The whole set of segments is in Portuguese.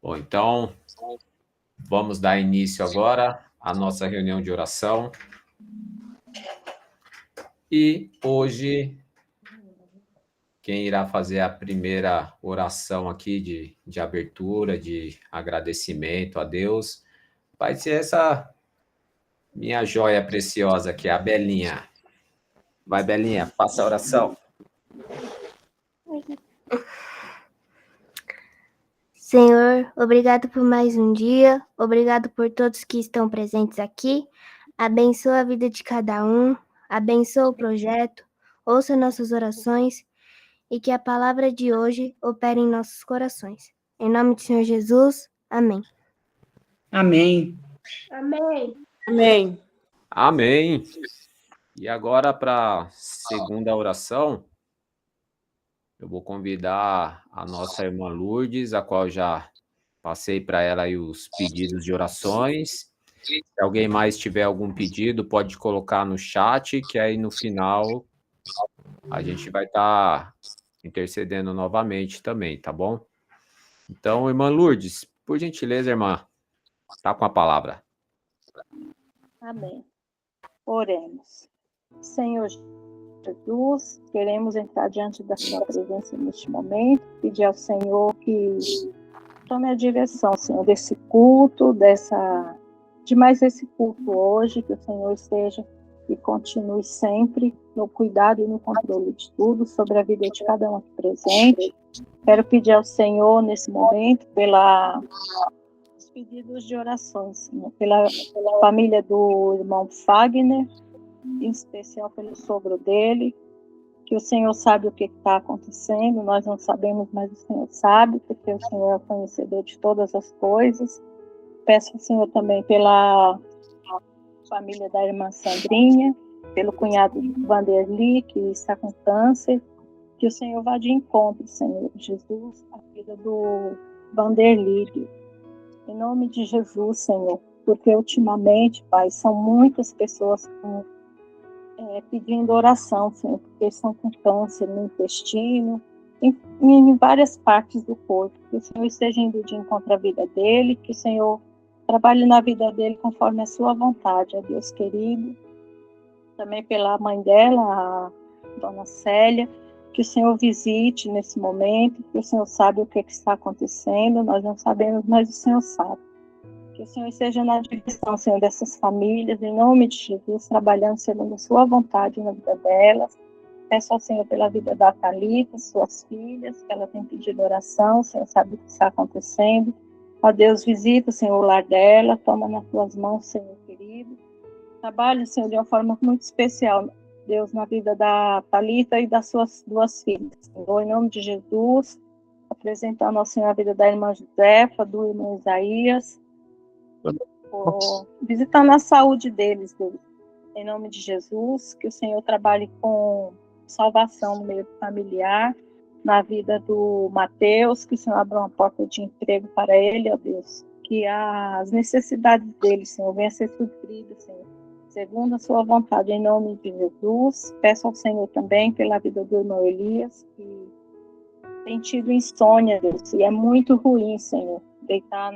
Bom, então, vamos dar início agora à nossa reunião de oração. E hoje, quem irá fazer a primeira oração aqui de abertura, de agradecimento a Deus, vai ser essa minha joia preciosa aqui, a Belinha. Vai, Belinha, faça a oração. Senhor, obrigado por mais um dia, obrigado por todos que estão presentes aqui. Abençoa a vida de cada um, abençoa o projeto, ouça nossas orações e que a palavra de hoje opere em nossos corações. Em nome do Senhor Jesus, amém. Amém. Amém. Amém. Amém. E agora, para a segunda oração, eu vou convidar a nossa irmã Lourdes, a qual já passei para ela aí os pedidos de orações. Se alguém mais tiver algum pedido, pode colocar no chat, que aí no final a gente vai estar intercedendo novamente também, tá bom? Então, irmã Lourdes, por gentileza, irmã, tá com a palavra. Amém. Oremos. Senhor Jesus, queremos entrar diante da sua presença neste momento, pedir ao Senhor que tome a direção, Senhor, desse culto, de mais esse culto hoje, que o Senhor esteja e continue sempre no cuidado e no controle de tudo, sobre a vida de cada um aqui presente. Quero pedir ao Senhor, nesse momento, pelos pedidos de orações, Senhor, pela família do irmão Fagner, em especial pelo sogro dele, que o Senhor sabe o que está acontecendo, nós não sabemos, mas o Senhor sabe, porque o Senhor é o conhecedor de todas as coisas. Peço ao Senhor também pela família da irmã Sandrinha, pelo cunhado Vanderly, que está com câncer, que o Senhor vá de encontro, Senhor Jesus, à vida do Vanderly. Em nome de Jesus, Senhor, porque ultimamente, Pai, são muitas pessoas pedindo oração, Senhor, porque estão com câncer no intestino, em várias partes do corpo. Que o Senhor esteja indo de encontro à vida dele, que o Senhor trabalhe na vida dele conforme a sua vontade, ó Deus querido. Também pela mãe dela, a dona Célia, que o Senhor visite nesse momento, que o Senhor sabe o que está acontecendo, nós não sabemos, mas o Senhor sabe. Que o Senhor esteja na direção, Senhor, dessas famílias, em nome de Jesus, trabalhando segundo a sua vontade na vida delas. Peço ao Senhor pela vida da Thalita, suas filhas, que ela tem pedido oração, o Senhor sabe o que está acontecendo. Ó Deus, visita, Senhor, o lar dela, toma nas tuas mãos, Senhor querido. Trabalha, Senhor, de uma forma muito especial, Deus, na vida da Thalita e das suas duas filhas. Senhor, em nome de Jesus, apresentando ao Senhor a vida da irmã Josefa, do irmão Isaías, visitando a saúde deles, Deus. Em nome de Jesus, que o Senhor trabalhe com salvação no meio familiar, na vida do Mateus, que o Senhor abra uma porta de emprego para ele, ó Deus, que as necessidades dele, Senhor, venham a ser supridas, Senhor, segundo a sua vontade, em nome de Jesus. Peço ao Senhor também pela vida do irmão Elias, que tem tido insônia, Deus, e é muito ruim, Senhor, deitar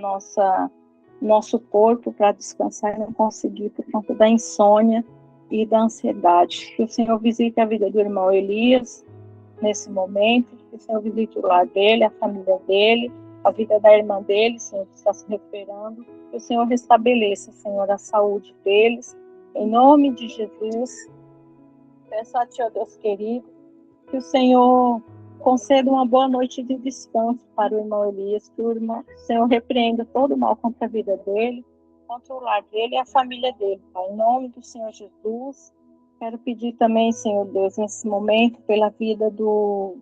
nosso corpo para descansar e não conseguir por conta da insônia e da ansiedade. Que o Senhor visite a vida do irmão Elias nesse momento, que o Senhor visite o lar dele, a família dele, a vida da irmã dele, Senhor, que está se recuperando. Que o Senhor restabeleça, Senhor, a saúde deles, em nome de Jesus. Peço a Ti, ó Deus querido, que o Senhor conceda uma boa noite de descanso para o irmão Elias, que o Senhor repreenda todo o mal contra a vida dele, contra o lar dele e a família dele, Pai. Em nome do Senhor Jesus, quero pedir também, Senhor Deus, nesse momento, pela vida do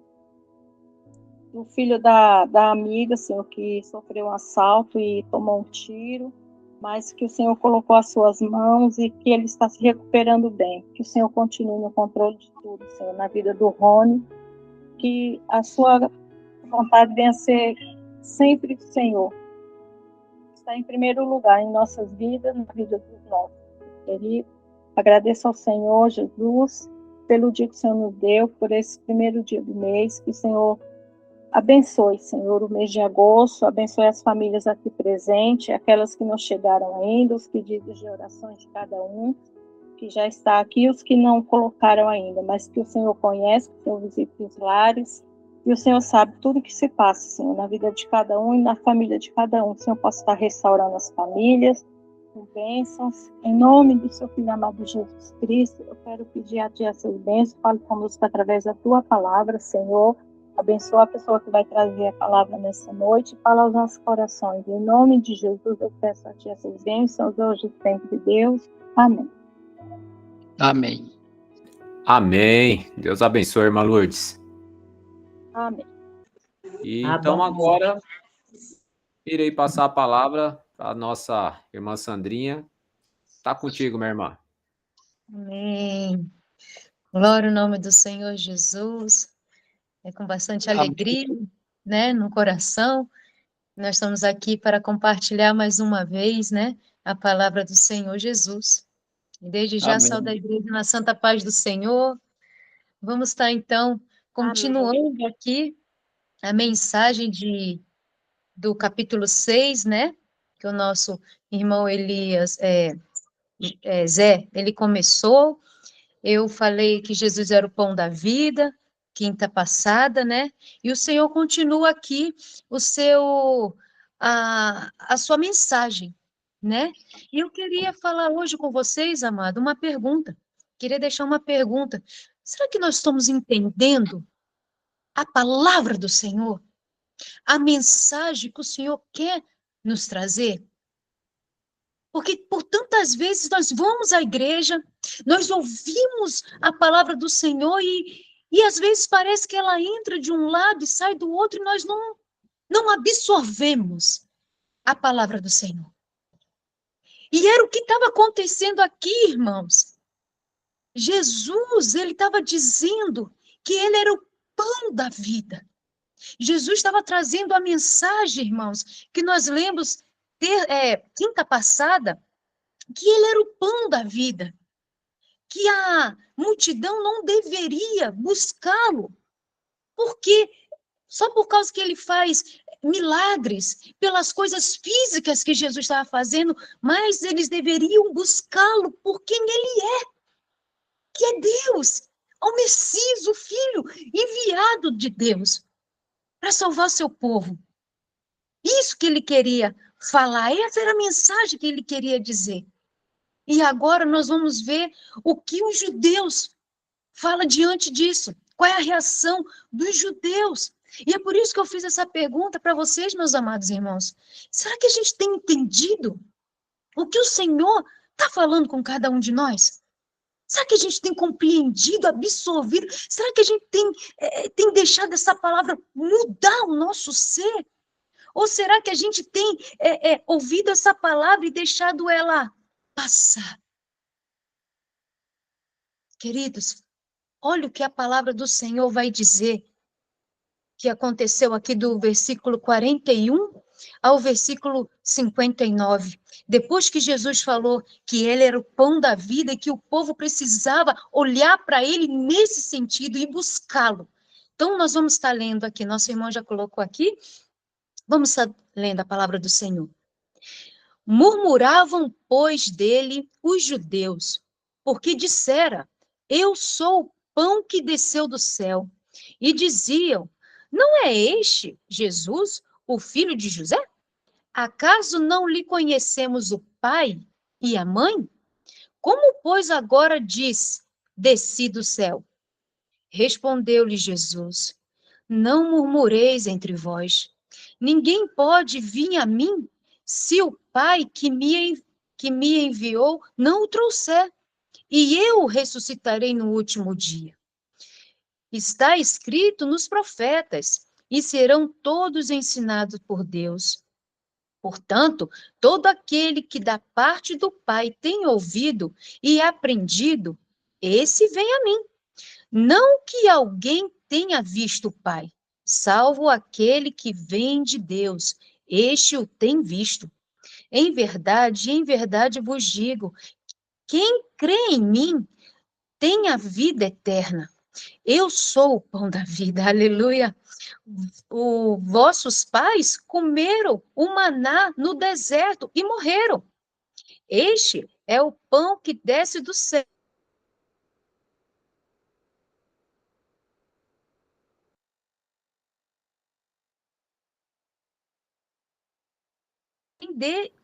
filho da amiga, Senhor, que sofreu um assalto e tomou um tiro, mas que o Senhor colocou as suas mãos e que ele está se recuperando bem. Que o Senhor continue no controle de tudo, Senhor, na vida do Rony, que a sua vontade venha a ser sempre o Senhor. Está em primeiro lugar em nossas vidas, na vida dos nossos queridos. Agradeço ao Senhor Jesus pelo dia que o Senhor nos deu, por esse primeiro dia do mês, que o Senhor Abençoe, Senhor, o mês de agosto, abençoe as famílias aqui presentes, aquelas que não chegaram ainda, os pedidos de orações de cada um, que já está aqui, os que não colocaram ainda, mas que o Senhor conhece, que o Senhor visita os lares, e o Senhor sabe tudo que se passa, Senhor, na vida de cada um e na família de cada um. O Senhor possa estar restaurando as famílias, com bênçãos. Em nome do seu Filho amado Jesus Cristo, eu quero pedir a Ti essas bênçãos, fale conosco através da Tua palavra, Senhor. Abençoa a pessoa que vai trazer a palavra nessa noite e fala aos nossos corações. Em nome de Jesus, eu peço a Ti essas bênçãos, hoje e sempre, Deus. Amém. Amém. Amém. Deus abençoe, irmã Lourdes. Amém. E Tá então bom. agora irei passar a palavra para a nossa irmã Sandrinha. Está contigo, minha irmã. Amém. Glória ao nome do Senhor Jesus. É com bastante alegria, né, no coração. Nós estamos aqui para compartilhar mais uma vez, né, a palavra do Senhor Jesus. E desde já Amém. saúdo a igreja na santa paz do Senhor. Vamos estar, então, continuando aqui a mensagem do capítulo 6, né, que o nosso irmão Elias, Zé, ele começou. Eu falei que Jesus era o pão da vida, quinta passada, né? E o Senhor continua aqui a sua mensagem, né? E eu queria falar hoje com vocês, amado, uma pergunta. Queria deixar uma pergunta. Será que nós estamos entendendo a palavra do Senhor? A mensagem que o Senhor quer nos trazer? Porque por tantas vezes nós vamos à igreja, nós ouvimos a palavra do Senhor e às vezes parece que ela entra de um lado e sai do outro e nós não absorvemos a palavra do Senhor. E era o que estava acontecendo aqui, irmãos. Jesus, ele estava dizendo que ele era o pão da vida. Jesus estava trazendo a mensagem, irmãos, que nós lemos quinta passada, que ele era o pão da vida, que a multidão não deveria buscá-lo, porque só por causa que ele faz milagres, pelas coisas físicas que Jesus estava fazendo, mas eles deveriam buscá-lo por quem ele é, que é Deus, o Messias, o Filho enviado de Deus para salvar seu povo. Isso que ele queria falar, essa era a mensagem que ele queria dizer. E agora nós vamos ver o que os judeus falam diante disso. Qual é a reação dos judeus? E é por isso que eu fiz essa pergunta para vocês, meus amados irmãos. Será que a gente tem entendido o que o Senhor está falando com cada um de nós? Será que a gente tem compreendido, absorvido? Será que a gente tem deixado essa palavra mudar o nosso ser? Ou será que a gente tem ouvido essa palavra e deixado ela passar? Queridos, olha o que a palavra do Senhor vai dizer, que aconteceu aqui do versículo 41 ao versículo 59. Depois que Jesus falou que ele era o pão da vida e que o povo precisava olhar para ele nesse sentido e buscá-lo. Então, nós vamos estar lendo aqui, nosso irmão já colocou aqui, vamos estar lendo a palavra do Senhor. Murmuravam, pois, dele os judeus, porque dissera, eu sou o pão que desceu do céu. E diziam, não é este Jesus, o filho de José? Acaso não lhe conhecemos o pai e a mãe? Como, pois, agora diz, desci do céu? Respondeu-lhe Jesus, não murmureis entre vós. Ninguém pode vir a mim se o Pai que me enviou não o trouxer, e eu o ressuscitarei no último dia. Está escrito nos profetas, e serão todos ensinados por Deus. Portanto, todo aquele que da parte do Pai tem ouvido e aprendido, esse vem a mim. Não que alguém tenha visto o Pai, salvo aquele que vem de Deus, este o tem visto. Em verdade vos digo, quem crê em mim tem a vida eterna. Eu sou o pão da vida, aleluia. Vossos pais comeram o maná no deserto e morreram. Este é o pão que desce do céu.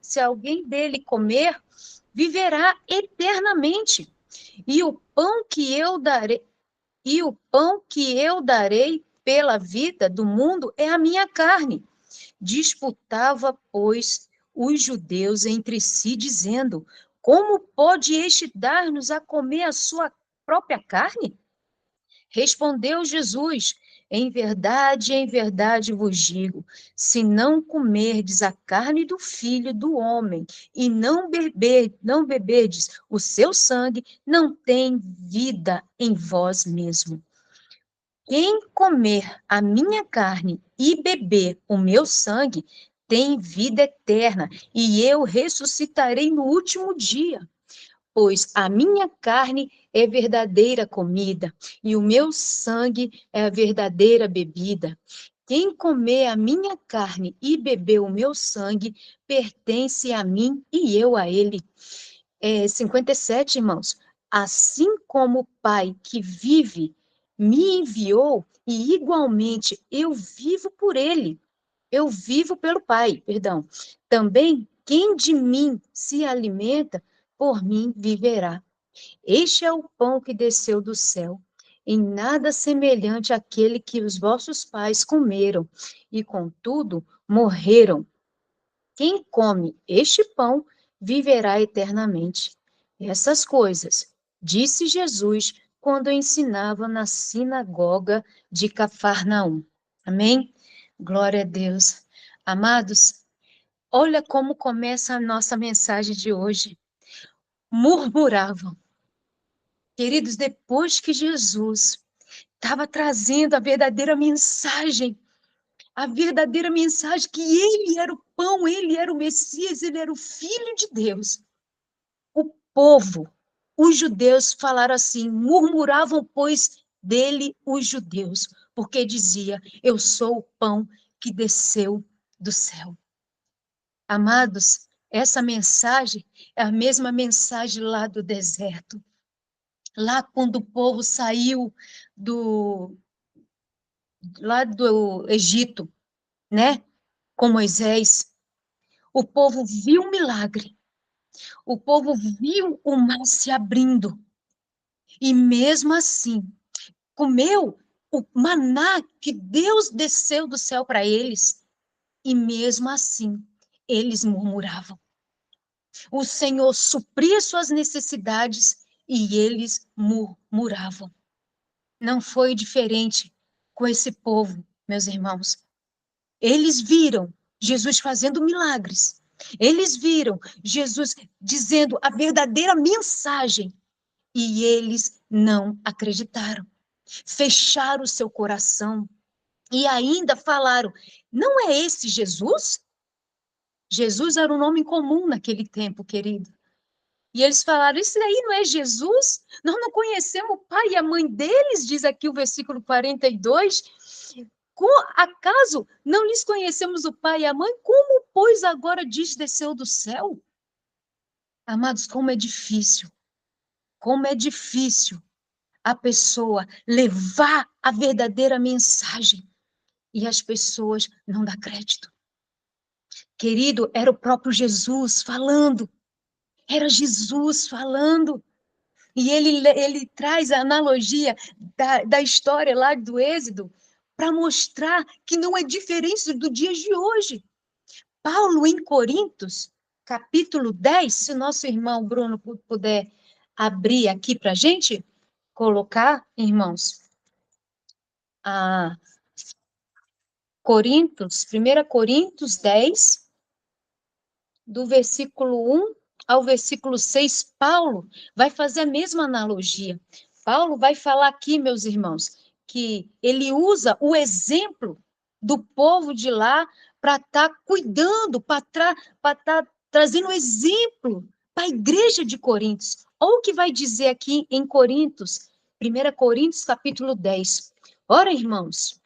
Se alguém dele comer, viverá eternamente. E o pão que eu darei pela vida do mundo é a minha carne. Disputava, pois, os judeus entre si, dizendo: como pode este dar-nos a comer a sua própria carne? Respondeu Jesus: em verdade vos digo, se não comerdes a carne do Filho do Homem e não beberdes o seu sangue, não tem vida em vós mesmo. Quem comer a minha carne e beber o meu sangue tem vida eterna, e eu ressuscitarei no último dia. Pois a minha carne é verdadeira comida, e o meu sangue é a verdadeira bebida. Quem comer a minha carne e beber o meu sangue, pertence a mim e eu a ele. 57, irmãos. Assim como o Pai que vive me enviou, e igualmente eu vivo por ele. Eu vivo pelo Pai, perdão. Também quem de mim se alimenta, por mim viverá. Este é o pão que desceu do céu, em nada semelhante àquele que os vossos pais comeram, e contudo morreram. Quem come este pão viverá eternamente. Essas coisas disse Jesus quando ensinava na sinagoga de Cafarnaum. Amém? Glória a Deus. Amados, olha como começa a nossa mensagem de hoje. Murmuravam. Queridos, depois que Jesus estava trazendo a verdadeira mensagem que ele era o pão, ele era o Messias, ele era o Filho de Deus. O povo, os judeus falaram assim, murmuravam, pois, dele os judeus, porque dizia, eu sou o pão que desceu do céu. Amados, essa mensagem é a mesma mensagem lá do deserto. Lá quando o povo saiu lá do Egito, né? Com Moisés, o povo viu um milagre. O povo viu o mar se abrindo. E mesmo assim, comeu o maná que Deus desceu do céu para eles. E mesmo assim, eles murmuravam. O Senhor supria suas necessidades e eles murmuravam. Não foi diferente com esse povo, meus irmãos. Eles viram Jesus fazendo milagres. Eles viram Jesus dizendo a verdadeira mensagem e eles não acreditaram. Fecharam o seu coração e ainda falaram: não é esse Jesus? Jesus era um nome comum naquele tempo, querido. E eles falaram: isso aí não é Jesus? Nós não conhecemos o pai e a mãe deles, diz aqui o versículo 42. Acaso não lhes conhecemos o pai e a mãe? Como, pois, agora diz desceu do céu? Amados, como é difícil a pessoa levar a verdadeira mensagem e as pessoas não dão crédito. Querido, era o próprio Jesus falando. Era Jesus falando. E ele traz a analogia da história lá do Êxodo para mostrar que não é diferente do dia de hoje. Paulo, em Coríntios, capítulo 10, se o nosso irmão Bruno puder abrir aqui para a gente, colocar, irmãos, Coríntios, 1 Coríntios 10, do versículo 1 ao versículo 6, Paulo vai fazer a mesma analogia. Paulo vai falar aqui, meus irmãos, que ele usa o exemplo do povo de lá para estar cuidando, para estar trazendo exemplo para a igreja de Coríntios. Olha o que vai dizer aqui em Coríntios, 1 Coríntios, capítulo 10. Ora, irmãos,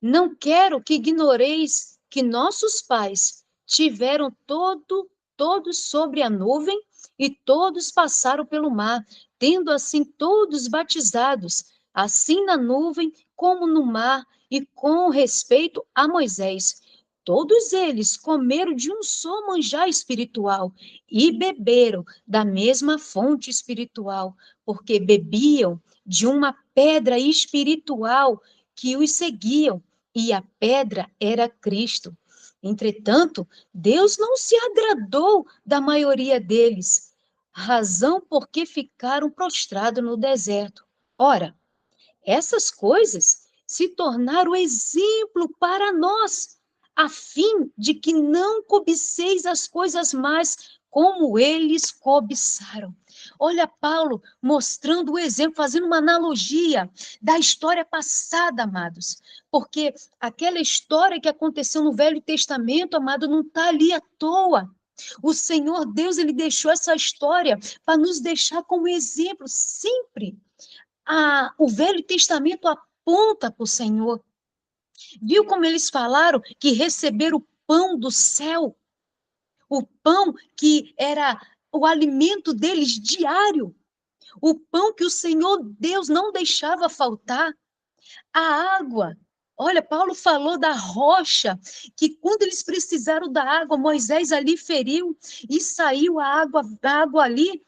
não quero que ignoreis que nossos pais tiveram todos sobre a nuvem e todos passaram pelo mar, tendo assim todos batizados, assim na nuvem como no mar, e com respeito a Moisés. Todos eles comeram de um só manjar espiritual e beberam da mesma fonte espiritual, porque bebiam de uma pedra espiritual que os seguiam, e a pedra era Cristo. Entretanto, Deus não se agradou da maioria deles, razão porque ficaram prostrados no deserto. Ora, essas coisas se tornaram exemplo para nós, a fim de que não cobiceis as coisas más como eles cobiçaram. Olha Paulo mostrando o exemplo, fazendo uma analogia da história passada, amados. Porque aquela história que aconteceu no Velho Testamento, amado, não está ali à toa. O Senhor Deus, ele deixou essa história para nos deixar como exemplo sempre. O Velho Testamento aponta para o Senhor. Viu como eles falaram que receberam o pão do céu? O pão que era o alimento deles diário. O pão que o Senhor Deus não deixava faltar. A água. Olha, Paulo falou da rocha, que quando eles precisaram da água, Moisés ali feriu e saiu a água ali.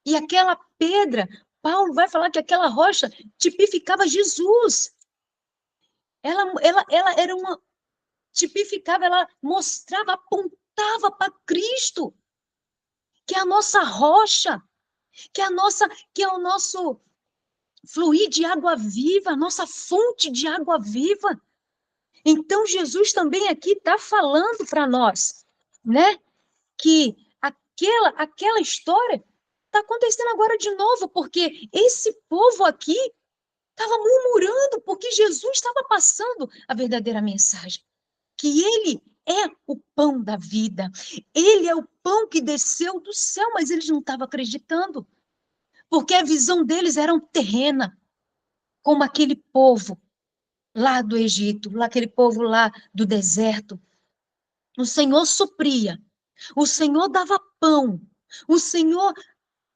E aquela pedra, Paulo vai falar que aquela rocha tipificava Jesus. Ela era uma tipificava, ela mostrava, apontava para Cristo, que é a nossa rocha, que é o nosso fluir de água viva, a nossa fonte de água viva. Então Jesus também aqui está falando para nós, né? Que aquela história está acontecendo agora de novo, porque esse povo aqui estava murmurando porque Jesus estava passando a verdadeira mensagem, que ele é o pão da vida, ele é o pão que desceu do céu, mas eles não estavam acreditando, porque a visão deles era terrena, como aquele povo lá do Egito, aquele povo lá do deserto. O Senhor supria, o Senhor dava pão, o Senhor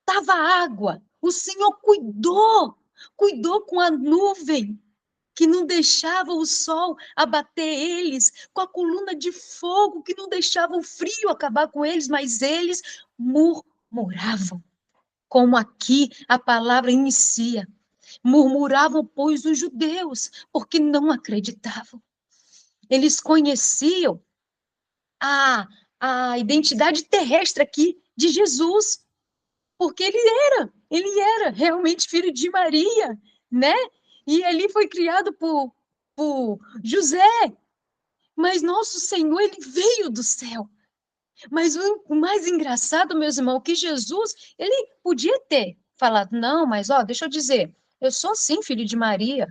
dava água, o Senhor cuidou com a nuvem, que não deixava o sol abater eles, com a coluna de fogo, que não deixava o frio acabar com eles, mas eles murmuravam, como aqui a palavra inicia. Murmuravam, pois, os judeus, porque não acreditavam. Eles conheciam a identidade terrestre aqui de Jesus, porque ele era realmente filho de Maria, né? E ele foi criado por José, mas nosso Senhor, ele veio do céu. Mas o mais engraçado, meus irmãos, que Jesus, ele podia ter falado, não, mas deixa eu dizer, eu sou sim filho de Maria,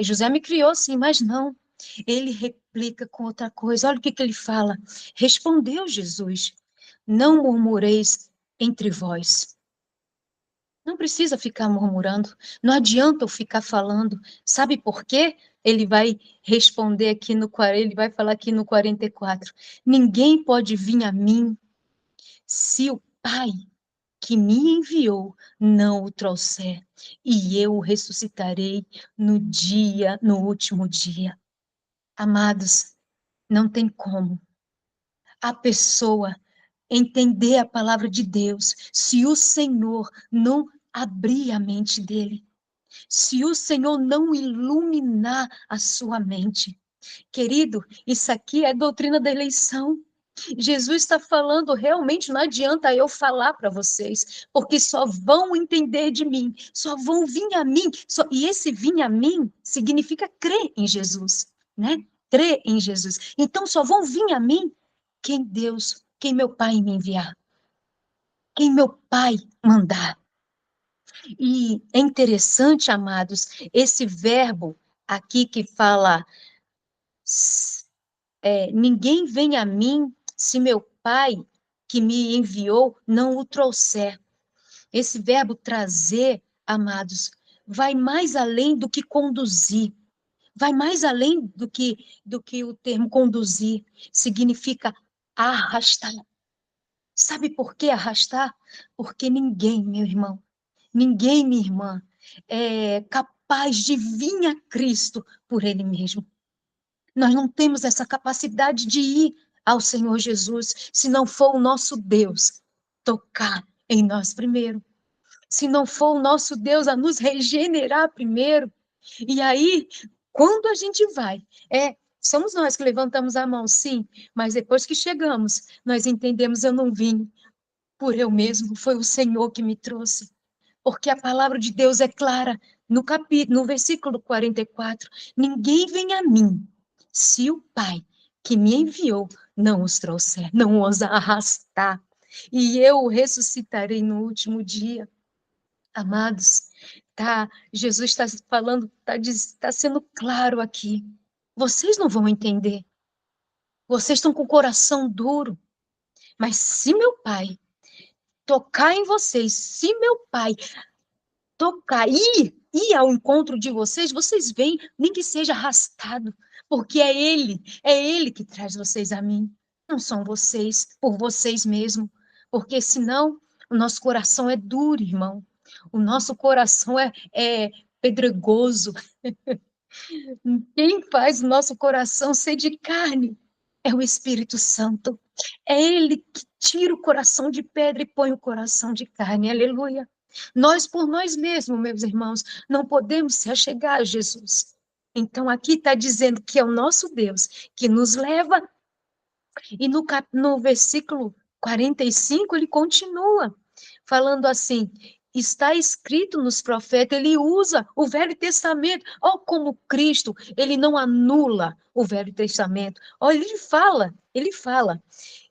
José me criou sim, mas não. Ele replica com outra coisa, olha o que ele fala. Respondeu Jesus, não murmureis entre vós. Não precisa ficar murmurando, não adianta eu ficar falando. Sabe por quê? Ele vai responder aqui ele vai falar aqui no 44. Ninguém pode vir a mim se o Pai que me enviou não o trouxer, e eu o ressuscitarei no último dia. Amados, não tem como a pessoa entender a palavra de Deus se o Senhor não abrir a mente dele, se o Senhor não iluminar a sua mente. Querido, isso aqui é doutrina da eleição. Jesus está falando, realmente não adianta eu falar para vocês, porque só vão entender de mim, só vão vir a mim, e esse vir a mim significa crer em Jesus, né? Crer em Jesus. Então só vão vir a mim quem meu Pai me enviar, quem meu Pai mandar. E é interessante, amados, esse verbo aqui que fala, ninguém vem a mim se meu Pai que me enviou não o trouxer. Esse verbo trazer, amados, vai mais além do que conduzir. Vai mais além do que o termo conduzir. Significa arrastar. Sabe por que arrastar? Porque ninguém, meu irmão, ninguém, minha irmã, é capaz de vir a Cristo por ele mesmo. Nós não temos essa capacidade de ir ao Senhor Jesus se não for o nosso Deus tocar em nós primeiro. Se não for o nosso Deus a nos regenerar primeiro. E aí, quando a gente vai, somos nós que levantamos a mão, sim, mas depois que chegamos, nós entendemos, eu não vim por eu mesmo, foi o Senhor que me trouxe. Porque a palavra de Deus é clara, no versículo 44, ninguém vem a mim, se o Pai que me enviou não os trouxer, não os arrastar, e eu o ressuscitarei no último dia. Amados, Jesus está falando, está sendo claro aqui. Vocês não vão entender. Vocês estão com o coração duro. Mas se meu Pai tocar em vocês, se meu Pai tocar, ir ao encontro de vocês, vocês vêm, nem que seja arrastado, porque é Ele que traz vocês a mim. Não são vocês, por vocês mesmos, porque senão o nosso coração é duro, irmão. O nosso coração é pedregoso. Quem faz o nosso coração ser de carne é o Espírito Santo. É Ele que tira o coração de pedra e põe o coração de carne. Aleluia. Nós, por nós mesmos, meus irmãos, não podemos se achegar a Jesus. Então, aqui está dizendo que é o nosso Deus que nos leva. E no versículo 45, ele continua falando assim: está escrito nos profetas, ele usa o Velho Testamento. Olha como Cristo, ele não anula o Velho Testamento. Olha, ele fala,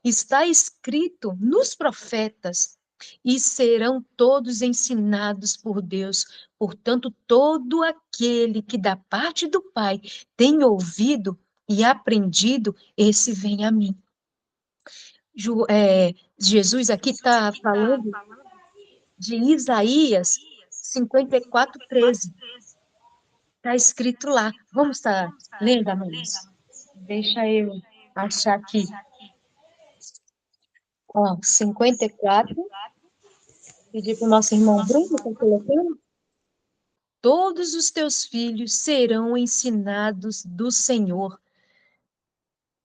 está escrito nos profetas, e serão todos ensinados por Deus. Portanto, todo aquele que da parte do Pai tem ouvido e aprendido, esse vem a mim. Jesus aqui está falando de Isaías 54:13. Está escrito lá. Vamos estar lendo, amados? Deixa eu achar aqui. 54. Pedir para o nosso irmão Bruno, está colocando? Todos os teus filhos serão ensinados do Senhor,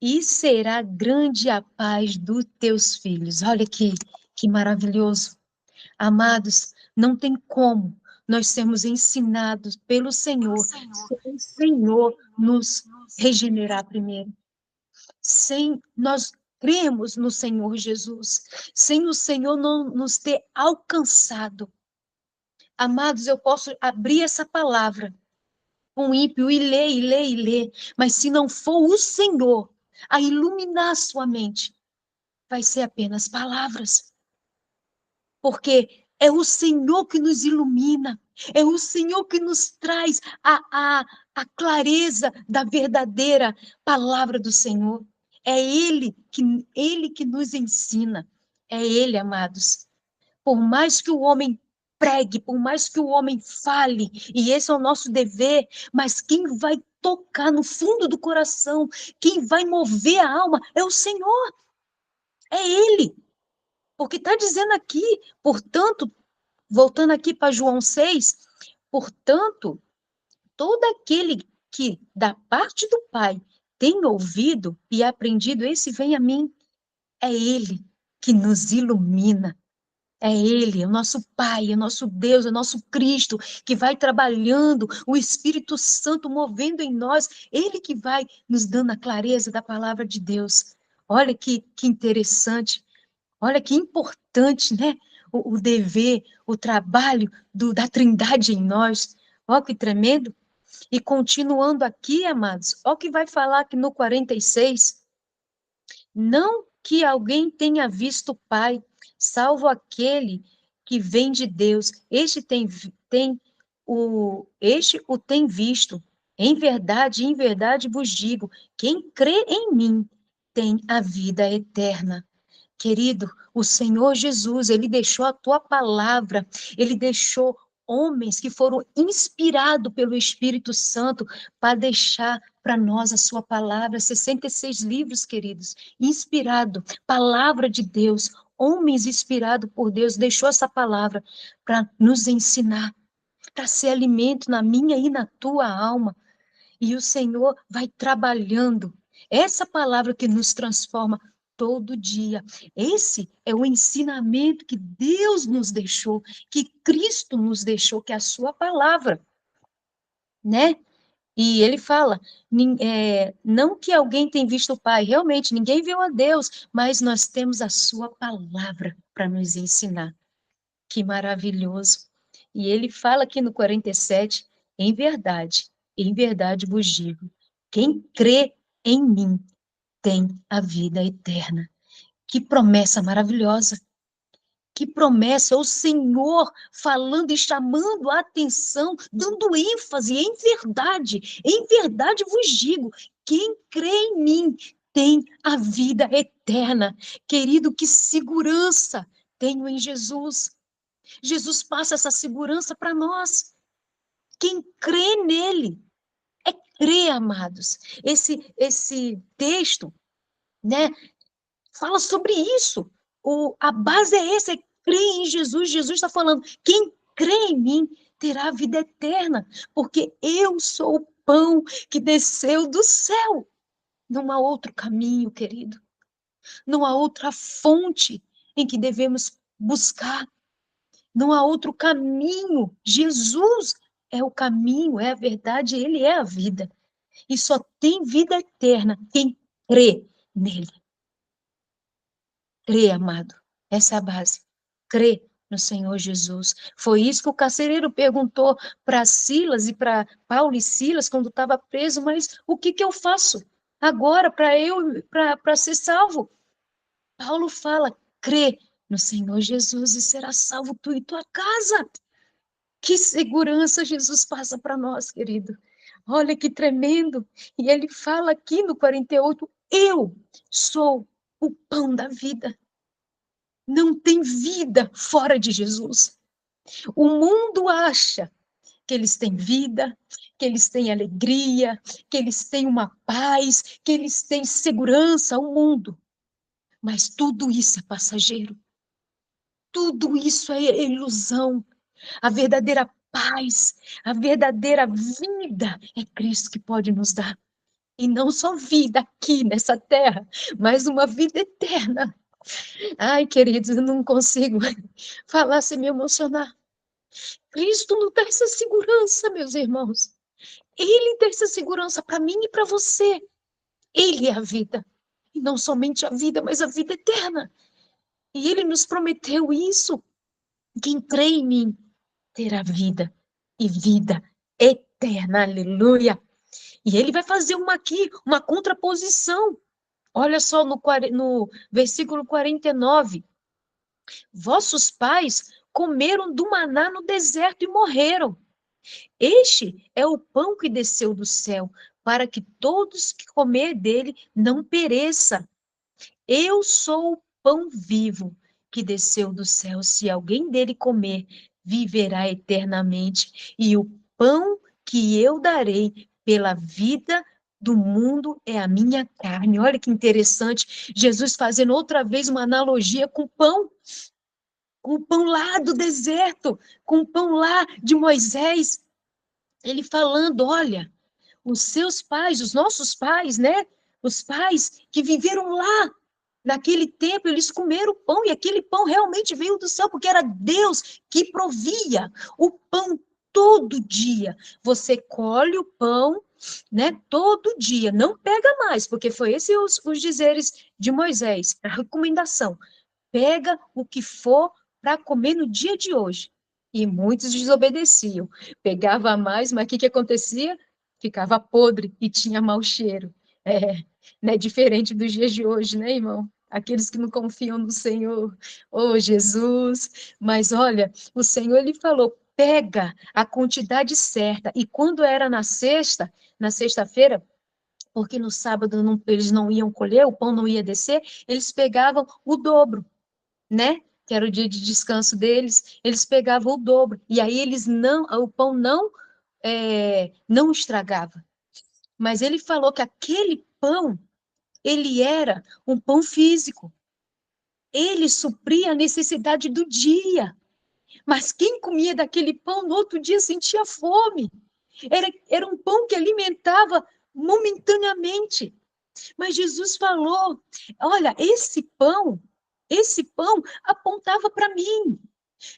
e será grande a paz dos teus filhos. Olha que maravilhoso. Amados, não tem como nós sermos ensinados pelo Senhor, sem o Senhor nos regenerar primeiro. Sem nós cremos no Senhor Jesus, sem o Senhor não nos ter alcançado. Amados, eu posso abrir essa palavra com um ímpio e ler, mas se não for o Senhor a iluminar a sua mente, vai ser apenas palavras. Porque é o Senhor que nos ilumina, é o Senhor que nos traz a clareza da verdadeira palavra do Senhor. É Ele que nos ensina. É Ele, amados. Por mais que o homem pregue, por mais que o homem fale, e esse é o nosso dever, mas quem vai tocar no fundo do coração, quem vai mover a alma, é o Senhor. É Ele. Porque está dizendo aqui, portanto, voltando aqui para João 6, portanto, todo aquele que da parte do Pai tem ouvido e aprendido, esse vem a mim. É Ele que nos ilumina. É Ele, o nosso Pai, o nosso Deus, o nosso Cristo, que vai trabalhando, o Espírito Santo movendo em nós, Ele que vai nos dando a clareza da palavra de Deus. Olha que interessante, olha que importante, né? O dever, o trabalho da Trindade em nós. Olha que tremendo. E continuando aqui, amados, olha o que vai falar aqui no 46. Não que alguém tenha visto o Pai, salvo aquele que vem de Deus. Este o tem visto. Em verdade vos digo, quem crê em mim tem a vida eterna. Querido, o Senhor Jesus, ele deixou a tua palavra, ele deixou homens que foram inspirados pelo Espírito Santo para deixar para nós a sua palavra, 66 livros, queridos, inspirado, palavra de Deus, homens inspirados por Deus, deixou essa palavra para nos ensinar, para ser alimento na minha e na tua alma. E o Senhor vai trabalhando. Essa palavra que nos transforma todo dia. Esse é o ensinamento que Deus nos deixou, que Cristo nos deixou, que é a sua palavra, né? E ele fala, não que alguém tenha visto o Pai, realmente, ninguém viu a Deus, mas nós temos a sua palavra para nos ensinar. Que maravilhoso. E ele fala aqui no 47, em verdade vos digo, quem crê em mim tem a vida eterna. Que promessa maravilhosa. Que promessa, é o Senhor falando e chamando a atenção, dando ênfase, em verdade vos digo, quem crê em mim tem a vida eterna. Querido, que segurança tenho em Jesus. Jesus passa essa segurança para nós. Quem crê nele, crê, amados. Esse texto, né, fala sobre isso. A base é essa, é crer em Jesus. Jesus está falando, quem crê em mim terá a vida eterna, porque eu sou o pão que desceu do céu. Não há outro caminho, querido. Não há outra fonte em que devemos buscar. Não há outro caminho. Jesus é o caminho, é a verdade, ele é a vida. E só tem vida eterna quem crê nele. Crê, amado. Essa é a base. Crê no Senhor Jesus. Foi isso que o carcereiro perguntou para Silas e para Paulo e Silas quando estava preso, mas o que eu faço agora para ser salvo? Paulo fala, crê no Senhor Jesus e será salvo tu e tua casa. Que segurança Jesus passa para nós, querido. Olha que tremendo. E ele fala aqui no 48, eu sou o pão da vida. Não tem vida fora de Jesus. O mundo acha que eles têm vida, que eles têm alegria, que eles têm uma paz, que eles têm segurança, o mundo. Mas tudo isso é passageiro. Tudo isso é ilusão. A verdadeira paz, a verdadeira vida é Cristo que pode nos dar. E não só vida aqui nessa terra, mas uma vida eterna. Ai, queridos, eu não consigo falar sem me emocionar. Cristo nos dá essa segurança, meus irmãos. Ele dá essa segurança para mim e para você. Ele é a vida. E não somente a vida, mas a vida eterna. E ele nos prometeu isso. Quem crê em mim terá vida e vida eterna, aleluia. E ele vai fazer uma contraposição. Olha só no versículo 49. Vossos pais comeram do maná no deserto e morreram. Este é o pão que desceu do céu, para que todos que comer dele não pereça. Eu sou o pão vivo que desceu do céu. Se alguém dele comer, viverá eternamente. E o pão que eu darei pela vida do mundo é a minha carne. Olha que interessante. Jesus fazendo outra vez uma analogia com o pão lá do deserto, com o pão lá de Moisés. Ele falando, olha, os seus pais, os nossos pais, né? Os pais que viveram lá, naquele tempo, eles comeram pão, e aquele pão realmente veio do céu, porque era Deus que provia o pão todo dia. Você colhe o pão, né, todo dia, não pega mais, porque foi esse os dizeres de Moisés, a recomendação. Pega o que for para comer no dia de hoje. E muitos desobedeciam. Pegava mais, mas o que acontecia? Ficava podre e tinha mau cheiro. Né, diferente dos dias de hoje, né, irmão? Aqueles que não confiam no Senhor, oh Jesus. Mas olha, o Senhor, ele falou, pega a quantidade certa. E quando era na sexta-feira, porque no sábado eles não iam colher, o pão não ia descer, eles pegavam o dobro, né? Que era o dia de descanso deles, eles pegavam o dobro, e aí o pão não estragava. Mas ele falou que aquele pão, ele era um pão físico. Ele supria a necessidade do dia. Mas quem comia daquele pão no outro dia sentia fome. Era um pão que alimentava momentaneamente. Mas Jesus falou: olha, esse pão apontava para mim.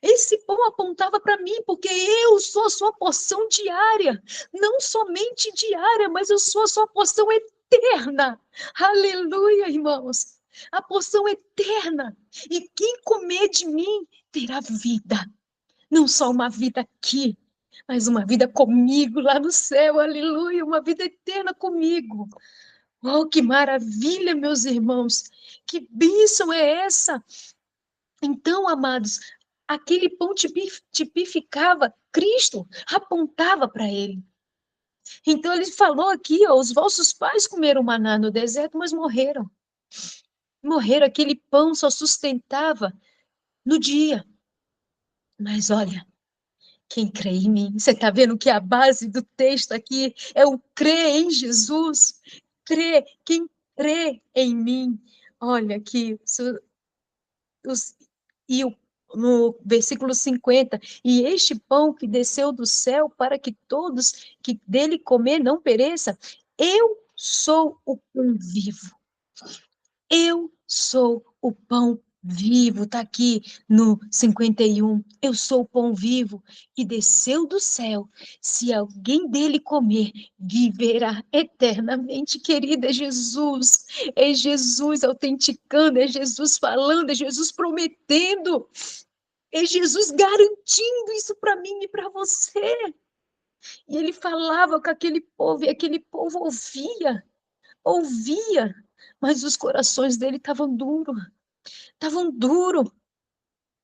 Esse pão apontava para mim, porque eu sou a sua porção diária. Não somente diária, mas eu sou a sua porção eterna. Aleluia, irmãos. A porção eterna. E quem comer de mim terá vida. Não só uma vida aqui, mas uma vida comigo lá no céu. Aleluia, uma vida eterna comigo. Oh, que maravilha, meus irmãos! Que bênção é essa? Então, amados, aquele pão tipificava Cristo, apontava para ele. Então, ele falou aqui, ó, os vossos pais comeram maná no deserto, mas morreram. Morreram, aquele pão só sustentava no dia. Mas olha, quem crê em mim, você está vendo que a base do texto aqui é o crer em Jesus. Quem crê em mim. Olha aqui, no versículo 50, e este pão que desceu do céu para que todos que dele comer não pereça, eu sou o pão vivo. Eu sou o pão vivo, está aqui no 51. Eu sou o pão vivo que desceu do céu. Se alguém dele comer, viverá eternamente. Querida, é Jesus autenticando, é Jesus falando, é Jesus prometendo, é Jesus garantindo isso para mim e para você. E ele falava com aquele povo, e aquele povo ouvia, mas os corações dele estavam duros,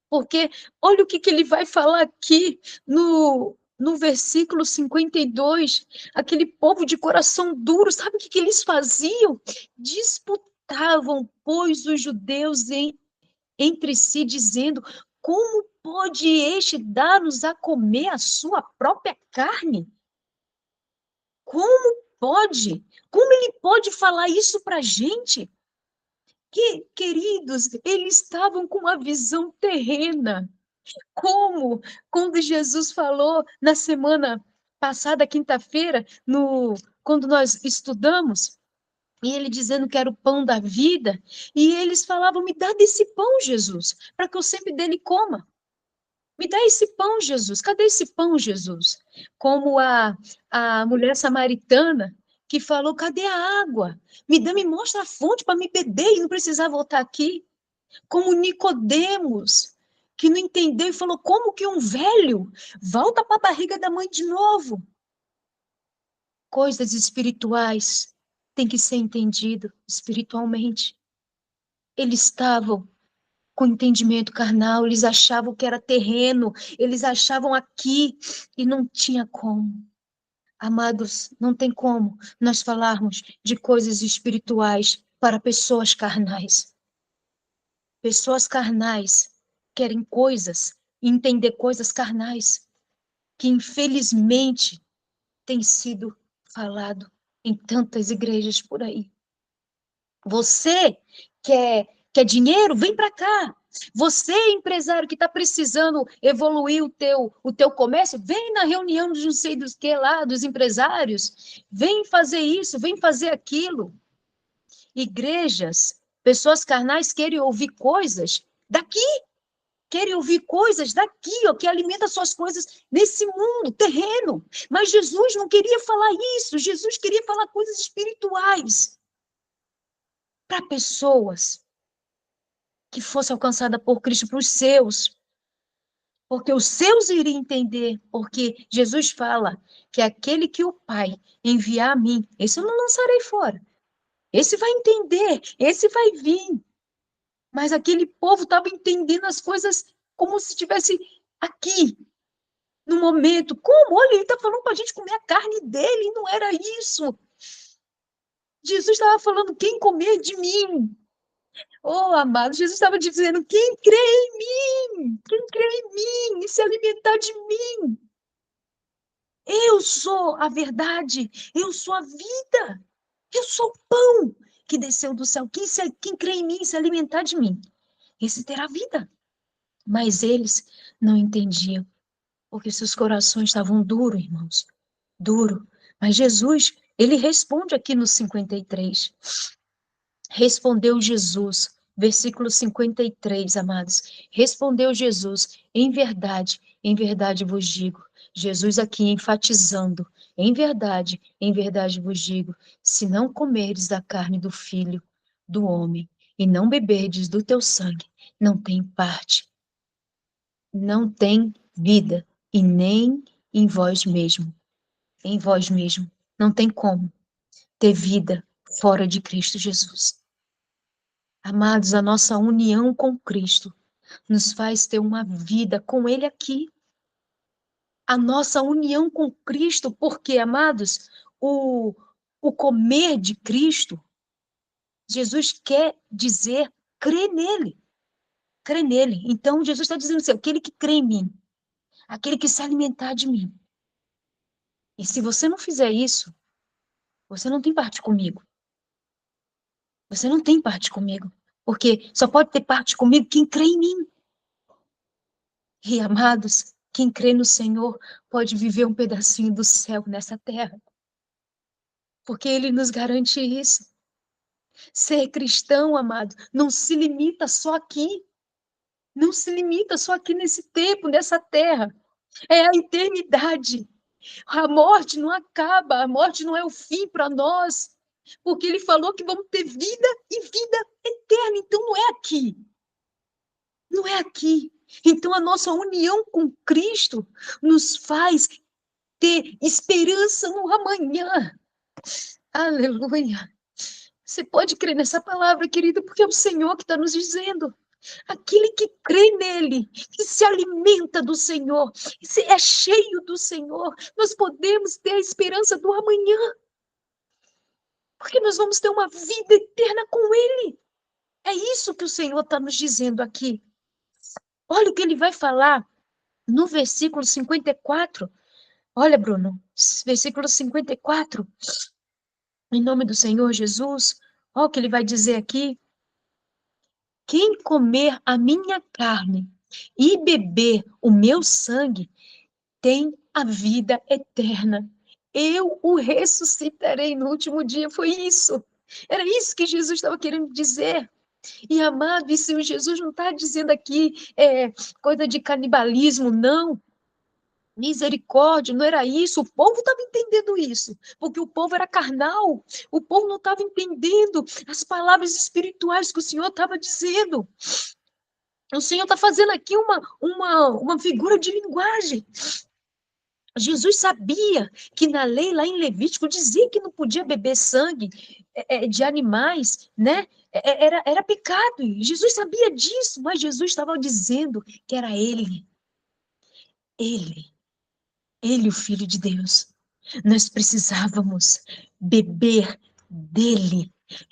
porque olha o que ele vai falar aqui no versículo 52, aquele povo de coração duro, sabe o que eles faziam? Disputavam, pois, os judeus entre si, dizendo: como pode este dar-nos a comer a sua própria carne? Como pode? Como ele pode falar isso para a gente? Queridos, eles estavam com uma visão terrena. Como? Quando Jesus falou na semana passada, quinta-feira, quando nós estudamos, e ele dizendo que era o pão da vida, e eles falavam: me dá desse pão, Jesus, para que eu sempre dele coma. Me dá esse pão, Jesus. Cadê esse pão, Jesus? Como a mulher samaritana que falou: cadê a água? Me mostra a fonte para me beber e não precisar voltar aqui. Como Nicodemos, que não entendeu e falou: como que um velho volta para a barriga da mãe de novo? Coisas espirituais têm que ser entendido espiritualmente. Eles estavam com entendimento carnal, eles achavam que era terreno, eles achavam aqui e não tinha como. Amados, não tem como nós falarmos de coisas espirituais para pessoas carnais. Pessoas carnais querem coisas, entender coisas carnais, que infelizmente tem sido falado em tantas igrejas por aí. Você quer dinheiro? Vem para cá. Você, empresário que está precisando evoluir o teu comércio, vem na reunião de não sei dos que lá, dos empresários. Vem fazer isso, vem fazer aquilo. Igrejas, pessoas carnais querem ouvir coisas daqui. Querem ouvir coisas daqui, ó, que alimenta suas coisas nesse mundo terreno. Mas Jesus não queria falar isso. Jesus queria falar coisas espirituais para pessoas que fosse alcançada por Cristo, para os seus. Porque os seus iriam entender, porque Jesus fala que aquele que o Pai enviar a mim, esse eu não lançarei fora. Esse vai entender, esse vai vir. Mas aquele povo estava entendendo as coisas como se estivesse aqui, no momento. Como? Olha, ele está falando para a gente comer a carne dele, e não era isso. Jesus estava falando, quem comer de mim. Oh, amado, Jesus estava dizendo, quem crê em mim, quem crê em mim e se alimentar de mim. Eu sou a verdade, eu sou a vida, eu sou o pão que desceu do céu. Quem crê em mim e se alimentar de mim, esse terá vida. Mas eles não entendiam, porque seus corações estavam duros, irmãos, duro. Mas Jesus, ele responde aqui no 53. Respondeu Jesus, versículo 53, amados. Respondeu Jesus, em verdade vos digo. Jesus aqui enfatizando, em verdade vos digo, se não comerdes da carne do Filho do homem e não beberdes do teu sangue, não tem parte, não tem vida, e nem em vós mesmo. Em vós mesmo. Não tem como ter vida fora de Cristo Jesus. Amados, a nossa união com Cristo nos faz ter uma vida com Ele aqui. A nossa união com Cristo, porque, amados, o comer de Cristo, Jesus quer dizer crer nele. Crer nele. Então, Jesus está dizendo assim, aquele que crê em mim, aquele que se alimentar de mim. E se você não fizer isso, você não tem parte comigo. Você não tem parte comigo. Porque só pode ter parte comigo quem crê em mim. E, amados, quem crê no Senhor pode viver um pedacinho do céu nessa terra. Porque Ele nos garante isso. Ser cristão, amado, não se limita só aqui. Não se limita só aqui nesse tempo, nessa terra. É a eternidade. A morte não acaba, a morte não é o fim para nós. Porque Ele falou que vamos ter vida e vida eterna. Então não é aqui. Não é aqui. Então a nossa união com Cristo nos faz ter esperança no amanhã. Aleluia. Você pode crer nessa palavra, querido, porque é o Senhor que está nos dizendo. Aquele que crê nele, que se alimenta do Senhor, que é cheio do Senhor, nós podemos ter a esperança do amanhã. Porque nós vamos ter uma vida eterna com Ele. É isso que o Senhor está nos dizendo aqui. Olha o que Ele vai falar no versículo 54. Olha, Bruno, versículo 54. Em nome do Senhor Jesus, olha o que Ele vai dizer aqui. Quem comer a minha carne e beber o meu sangue tem a vida eterna. Eu o ressuscitarei no último dia. Foi isso. Era isso que Jesus estava querendo dizer. E, amado, e Senhor Jesus não está dizendo aqui coisa de canibalismo, não. Misericórdia, não era isso. O povo estava entendendo isso, porque o povo era carnal. O povo não estava entendendo as palavras espirituais que o Senhor estava dizendo. O Senhor está fazendo aqui uma figura de linguagem. Jesus sabia que na lei, lá em Levítico, dizia que não podia beber sangue de animais, né? Era pecado. E Jesus sabia disso, mas Jesus estava dizendo que era Ele, o Filho de Deus. Nós precisávamos beber dele,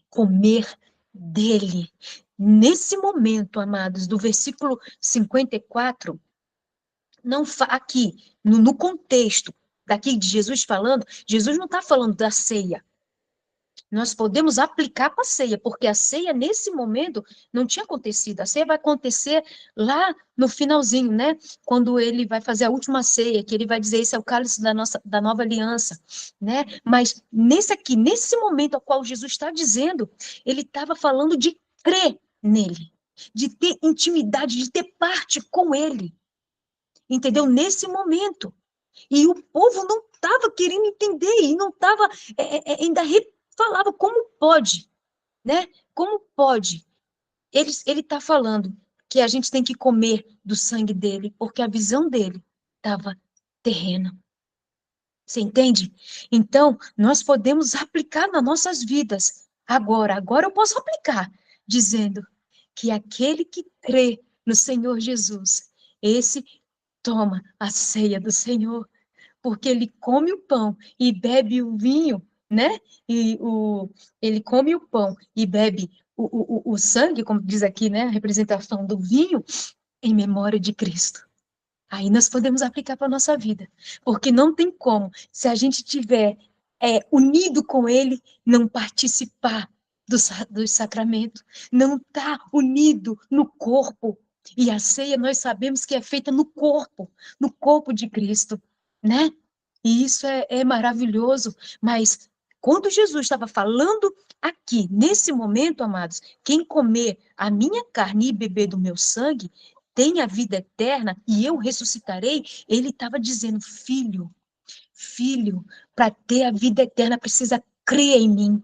comer dele. Nesse momento, amados, do versículo 54, não aqui, no contexto daqui de Jesus falando, Jesus não está falando da ceia. Nós podemos aplicar para a ceia, porque a ceia, nesse momento, não tinha acontecido. A ceia vai acontecer lá no finalzinho, né? Quando ele vai fazer a última ceia, que ele vai dizer, esse é o cálice da nova aliança, né? Mas nesse momento ao qual Jesus está dizendo, ele estava falando de crer nele, de ter intimidade, de ter parte com ele. Entendeu? Nesse momento. E o povo não estava querendo entender, e não estava, ainda falava como pode, né? Como pode? Ele está falando que a gente tem que comer do sangue dele, porque a visão dele estava terrena. Você entende? Então, nós podemos aplicar nas nossas vidas. Agora eu posso aplicar, dizendo que aquele que crê no Senhor Jesus, esse toma a ceia do Senhor, porque ele come o pão e bebe o vinho né? E ele come o pão e bebe o sangue, como diz aqui, né? A representação do vinho, em memória de Cristo. Aí nós podemos aplicar para a nossa vida. Porque não tem como, se a gente tiver unido com Ele, não participar dos sacramentos, não estar unido no corpo. E a ceia nós sabemos que é feita no corpo de Cristo, né? E isso é maravilhoso, mas quando Jesus estava falando aqui, nesse momento, amados, quem comer a minha carne e beber do meu sangue, tem a vida eterna e eu ressuscitarei, ele estava dizendo, filho, para ter a vida eterna precisa crer em mim,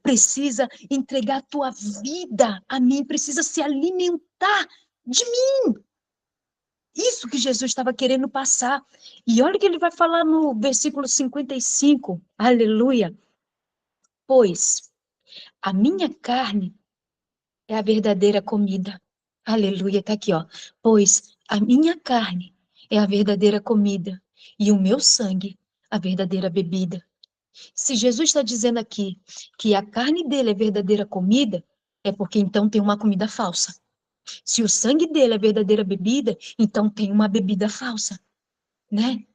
precisa entregar a tua vida a mim, precisa se alimentar de mim. Isso que Jesus estava querendo passar. E olha o que ele vai falar no versículo 55, aleluia. Pois a minha carne é a verdadeira comida. Aleluia, está aqui, ó. Pois a minha carne é a verdadeira comida e o meu sangue a verdadeira bebida. Se Jesus está dizendo aqui que a carne dele é verdadeira comida, é porque então tem uma comida falsa. Se o sangue dele é verdadeira bebida, então tem uma bebida falsa, né?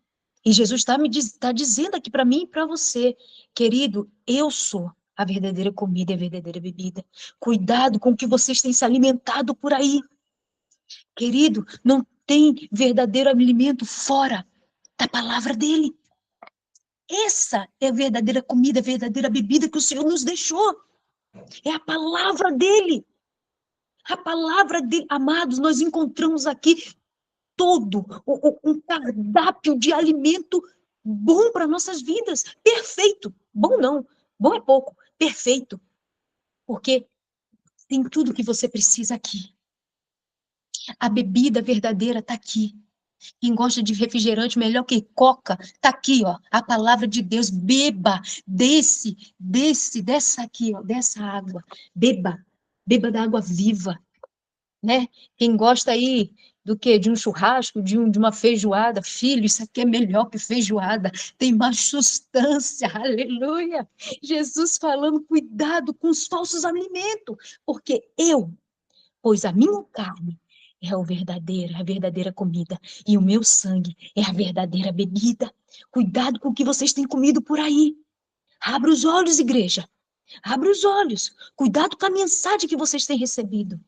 E Jesus está dizendo aqui para mim e para você, querido, eu sou a verdadeira comida e a verdadeira bebida. Cuidado com o que vocês têm se alimentado por aí. Querido, não tem verdadeiro alimento fora da palavra dele. Essa é a verdadeira comida, a verdadeira bebida que o Senhor nos deixou. É a palavra dele. A palavra dele. Amados, nós encontramos aqui todo um cardápio de alimento bom para nossas vidas. Perfeito. Bom não. Bom é pouco. Perfeito. Porque tem tudo que você precisa aqui. A bebida verdadeira está aqui. Quem gosta de refrigerante melhor que coca, tá aqui, ó, a palavra de Deus, beba dessa aqui, ó, dessa água, beba da água viva, né? Quem gosta aí do quê? De um churrasco, de uma feijoada, filho, isso aqui é melhor que feijoada, tem mais sustância, aleluia. Jesus falando, cuidado com os falsos alimentos, porque pois a minha carne é a verdadeira comida, e o meu sangue é a verdadeira bebida. Cuidado com o que vocês têm comido por aí. Abra os olhos, igreja. Abra os olhos. Cuidado com a mensagem que vocês têm recebido.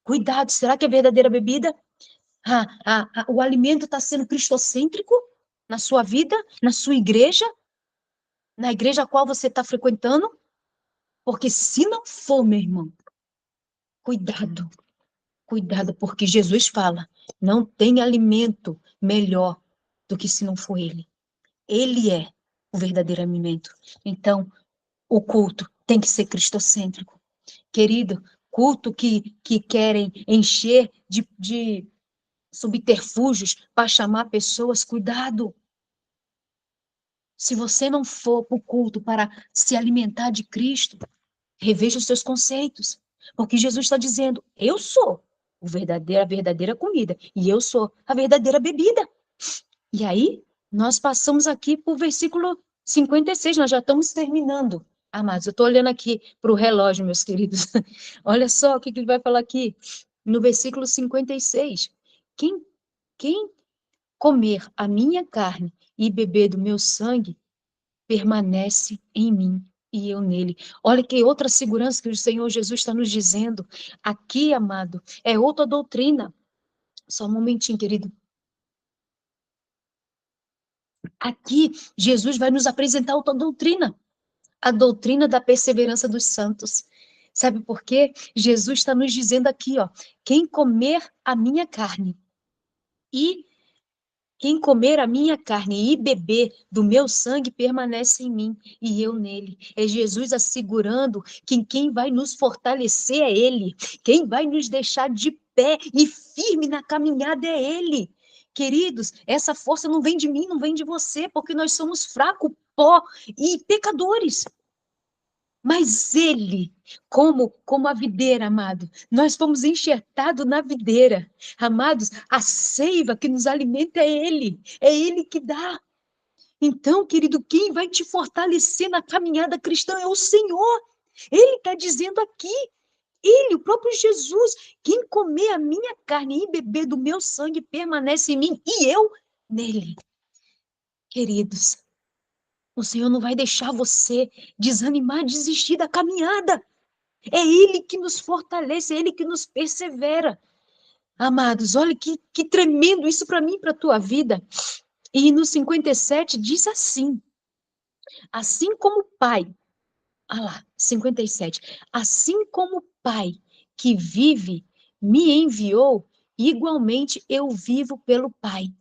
Cuidado, será que é verdadeira bebida? O alimento está sendo cristocêntrico na sua vida, na sua igreja, na igreja a qual você está frequentando? Porque se não for, meu irmão, cuidado. Cuidado, porque Jesus fala, não tem alimento melhor do que se não for Ele. Ele é o verdadeiro alimento. Então, o culto tem que ser cristocêntrico. Querido, culto que querem encher de subterfúgios para chamar pessoas, cuidado. Se você não for para o culto para se alimentar de Cristo, reveja os seus conceitos. Porque Jesus está dizendo, eu sou a verdadeira comida, e eu sou a verdadeira bebida. E aí, nós passamos aqui para o versículo 56, nós já estamos terminando. Amados, eu estou olhando aqui para o relógio, meus queridos. Olha só o que ele vai falar aqui, no versículo 56. Quem comer a minha carne e beber do meu sangue, permanece em mim e eu nele. Olha que outra segurança que o Senhor Jesus está nos dizendo. Aqui, amado, é outra doutrina. Só um momentinho, querido. Aqui, Jesus vai nos apresentar outra doutrina. A doutrina da perseverança dos santos. Sabe por quê? Jesus está nos dizendo aqui, ó, quem comer a minha carne e beber do meu sangue permanece em mim e eu nele. É Jesus assegurando que quem vai nos fortalecer é Ele. Quem vai nos deixar de pé e firme na caminhada é Ele. Queridos, essa força não vem de mim, não vem de você, porque nós somos fracos, pó e pecadores. Mas Ele, como a videira, amado, nós fomos enxertados na videira. Amados, a seiva que nos alimenta é Ele que dá. Então, querido, quem vai te fortalecer na caminhada cristã é o Senhor. Ele está dizendo aqui, Ele, o próprio Jesus, quem comer a minha carne e beber do meu sangue permanece em mim e eu nele. Queridos, o Senhor não vai deixar você desanimar, desistir da caminhada. É Ele que nos fortalece, é Ele que nos persevera. Amados, olha que tremendo isso para mim, para a tua vida. E no 57 diz assim como o Pai, olha lá, 57, assim como o Pai que vive me enviou, igualmente eu vivo pelo Pai.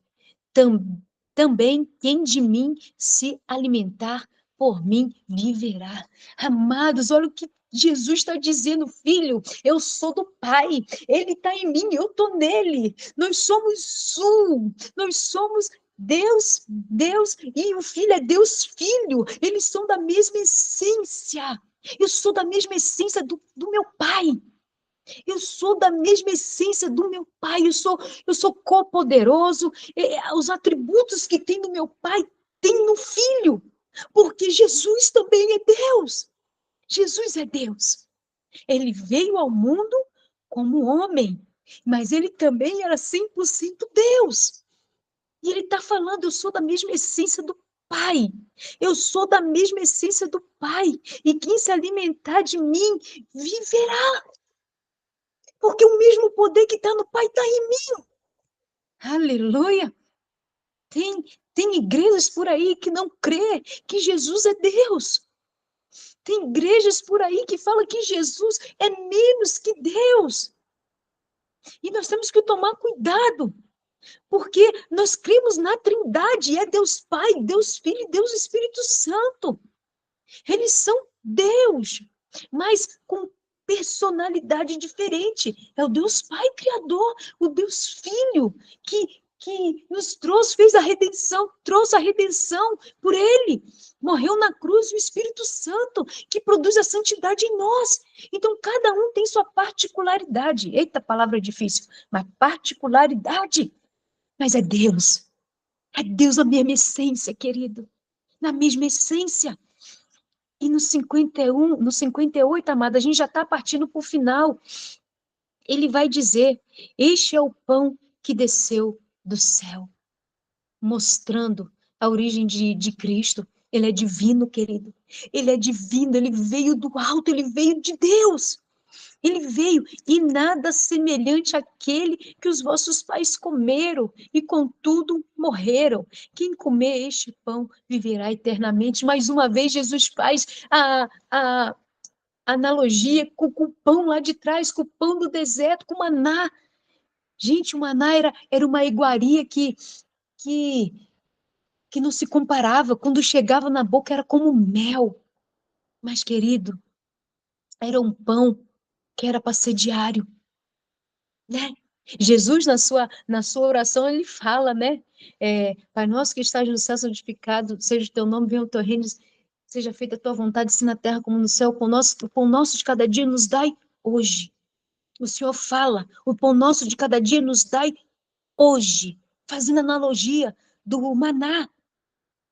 Também quem de mim se alimentar, por mim viverá. Amados, olha o que Jesus está dizendo, filho, eu sou do Pai, Ele está em mim, eu estou nele, nós somos um, nós somos Deus, e o Filho é Deus Filho, eles são da mesma essência, eu sou da mesma essência do meu Pai. Eu sou da mesma essência do meu Pai, eu sou co-poderoso, os atributos que tem no meu Pai, tem no Filho, porque Jesus também é Deus. Jesus é Deus. Ele veio ao mundo como homem, mas ele também era 100% Deus. E ele está falando, eu sou da mesma essência do Pai. Eu sou da mesma essência do Pai. E quem se alimentar de mim, viverá. Porque o mesmo poder que está no Pai está em mim. Aleluia! Tem igrejas por aí que não crê que Jesus é Deus. Tem igrejas por aí que falam que Jesus é menos que Deus. E nós temos que tomar cuidado, porque nós cremos na Trindade, é Deus Pai, Deus Filho e Deus Espírito Santo. Eles são Deus, mas com personalidade diferente. É o Deus Pai Criador, o Deus Filho, que nos trouxe a redenção por Ele. Morreu na cruz o Espírito Santo, que produz a santidade em nós. Então, cada um tem sua particularidade. Eita, palavra difícil, mas particularidade. Mas é Deus na mesma essência, querido, na mesma essência. E no 58, amada, a gente já está partindo para o final. Ele vai dizer, este é o pão que desceu do céu, mostrando a origem de Cristo. Ele é divino, querido. Ele é divino, ele veio do alto, ele veio de Deus. Ele veio, e nada semelhante àquele que os vossos pais comeram, e contudo morreram. Quem comer este pão viverá eternamente. Mais uma vez, Jesus faz a analogia com o pão lá de trás, com o pão do deserto, com o maná. Gente, o maná era uma iguaria que não se comparava. Quando chegava na boca, era como mel. Mas, querido, era um pão que era para ser diário, né? Jesus, na sua oração, ele fala, né? Pai nosso que estás no céu, santificado seja o teu nome, venha o teu reino, seja feita a tua vontade, assim na terra como no céu. O pão nosso de cada dia nos dai hoje. O Senhor fala, o pão nosso de cada dia nos dai hoje, fazendo analogia do maná,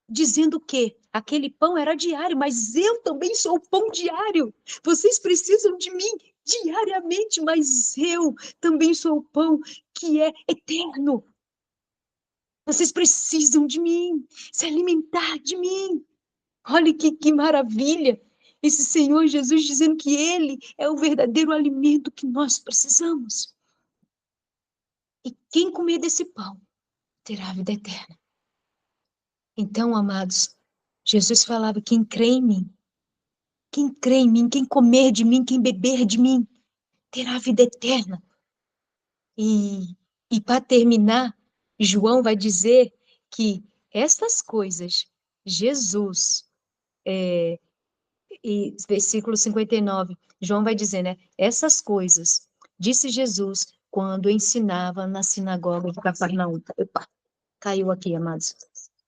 dizendo que aquele pão era diário, mas eu também sou o pão diário. Vocês precisam de mim diariamente, mas eu também sou o pão que é eterno. Vocês precisam de mim, se alimentar de mim. Olha que maravilha! Esse Senhor Jesus dizendo que Ele é o verdadeiro alimento que nós precisamos. E quem comer desse pão terá a vida eterna. Então, amados, Jesus falava, quem crê em mim, quem comer de mim, quem beber de mim, terá a vida eterna. E para terminar, João vai dizer que estas coisas, Jesus, e versículo 59, João vai dizer, né? Essas coisas, disse Jesus, quando ensinava na sinagoga de Cafarnaum. Opa, caiu aqui, amados.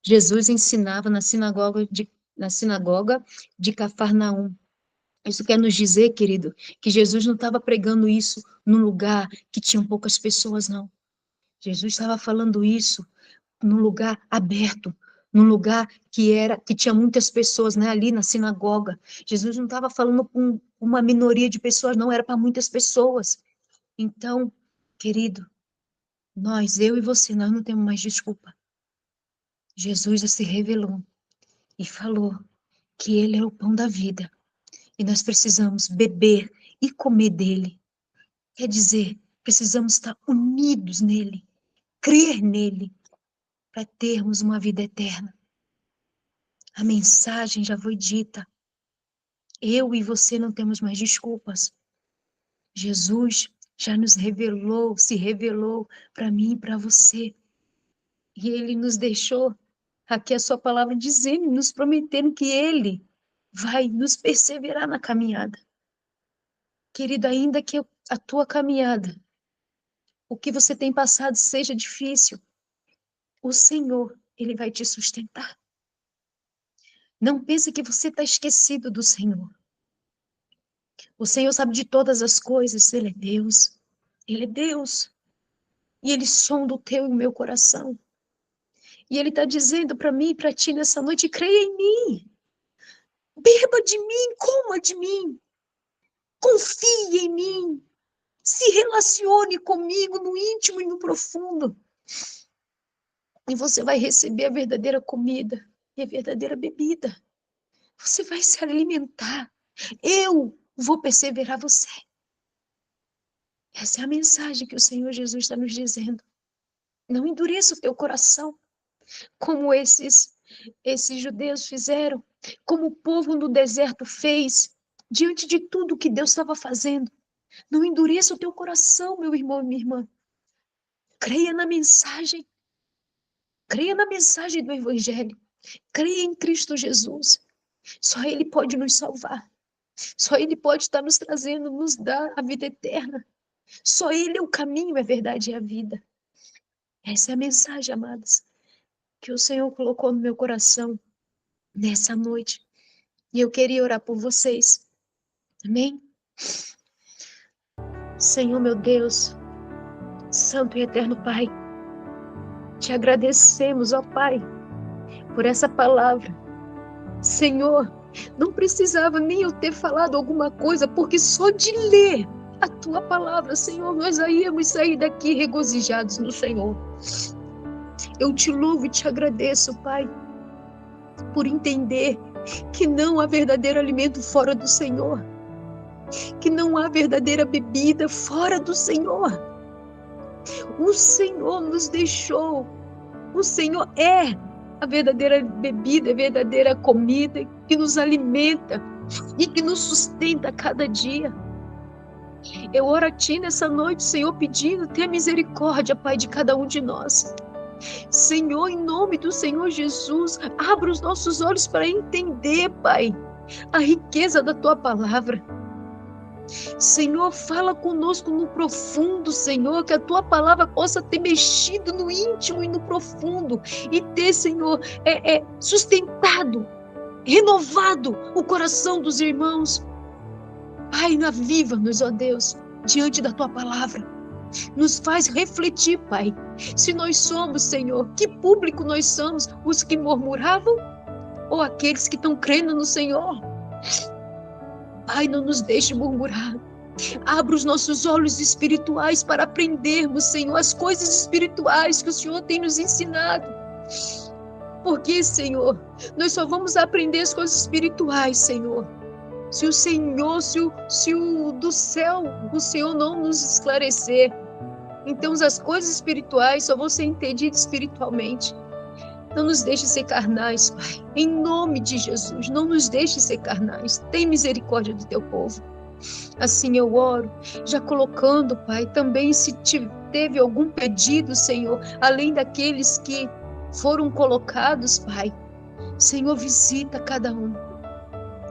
Jesus ensinava na sinagoga de Cafarnaum. Isso quer nos dizer, querido, que Jesus não estava pregando isso num lugar que tinham poucas pessoas, não. Jesus estava falando isso num lugar aberto, num lugar que tinha muitas pessoas, né, ali na sinagoga. Jesus não estava falando com uma minoria de pessoas, não, era para muitas pessoas. Então, querido, eu e você, nós não temos mais desculpa. Jesus já se revelou e falou que ele é o pão da vida e nós precisamos beber e comer dele. Quer dizer, precisamos estar unidos nele, crer nele, para termos uma vida eterna. A mensagem já foi dita. Eu e você não temos mais desculpas. Jesus já nos revelou, se revelou para mim e para você. E ele nos deixou aqui a sua palavra dizendo, nos prometendo que ele vai nos perseverar na caminhada. Querido, ainda que a tua caminhada, o que você tem passado seja difícil, o Senhor, ele vai te sustentar. Não pense que você está esquecido do Senhor. O Senhor sabe de todas as coisas, ele é Deus. Ele é Deus. E ele sonda o teu e o meu coração. E ele está dizendo para mim e para ti nessa noite, creia em mim. Beba de mim, coma de mim. Confie em mim. Se relacione comigo no íntimo e no profundo. E você vai receber a verdadeira comida e a verdadeira bebida. Você vai se alimentar. Eu vou perseverar você. Essa é a mensagem que o Senhor Jesus está nos dizendo. Não endureça o teu coração, como esses judeus fizeram, como o povo no deserto fez, diante de tudo que Deus estava fazendo. Não endureça o teu coração, meu irmão e minha irmã. Creia na mensagem. Creia na mensagem do Evangelho. Creia em Cristo Jesus. Só Ele pode nos salvar. Só Ele pode estar nos trazendo, nos dar a vida eterna. Só Ele é o caminho, a verdade e a vida. Essa é a mensagem, amados, que o Senhor colocou no meu coração nessa noite. E eu queria orar por vocês. Amém? Senhor, meu Deus, Santo e Eterno Pai, te agradecemos, ó Pai, por essa palavra. Senhor, não precisava nem eu ter falado alguma coisa, porque só de ler a tua palavra, Senhor, nós íamos sair daqui regozijados no Senhor. Eu te louvo e te agradeço, Pai, por entender que não há verdadeiro alimento fora do Senhor, que não há verdadeira bebida fora do Senhor. O Senhor nos deixou, o Senhor é a verdadeira bebida, a verdadeira comida que nos alimenta e que nos sustenta a cada dia. Eu oro a Ti nessa noite, Senhor, pedindo, tenha misericórdia, Pai, de cada um de nós. Senhor, em nome do Senhor Jesus, abra os nossos olhos para entender, Pai, a riqueza da Tua palavra. Senhor, fala conosco no profundo, Senhor, que a Tua palavra possa ter mexido no íntimo e no profundo e ter, Senhor, sustentado, renovado o coração dos irmãos. Pai, aviva-nos, ó Deus, diante da Tua palavra. Nos faz refletir, Pai, se nós somos, Senhor, que público nós somos? Os que murmuravam ou aqueles que estão crendo no Senhor? Pai, não nos deixe murmurar. Abra os nossos olhos espirituais para aprendermos, Senhor, as coisas espirituais que o Senhor tem nos ensinado. Porque, Senhor, nós só vamos aprender as coisas espirituais, Senhor, se o Senhor, se o do céu, o Senhor não nos esclarecer. Então, as coisas espirituais só vão ser entendidas espiritualmente. Não nos deixe ser carnais, Pai. Em nome de Jesus, não nos deixe ser carnais. Tem misericórdia do Teu povo. Assim eu oro, já colocando, Pai, também se teve algum pedido, Senhor, além daqueles que foram colocados, Pai. Senhor, visita cada um.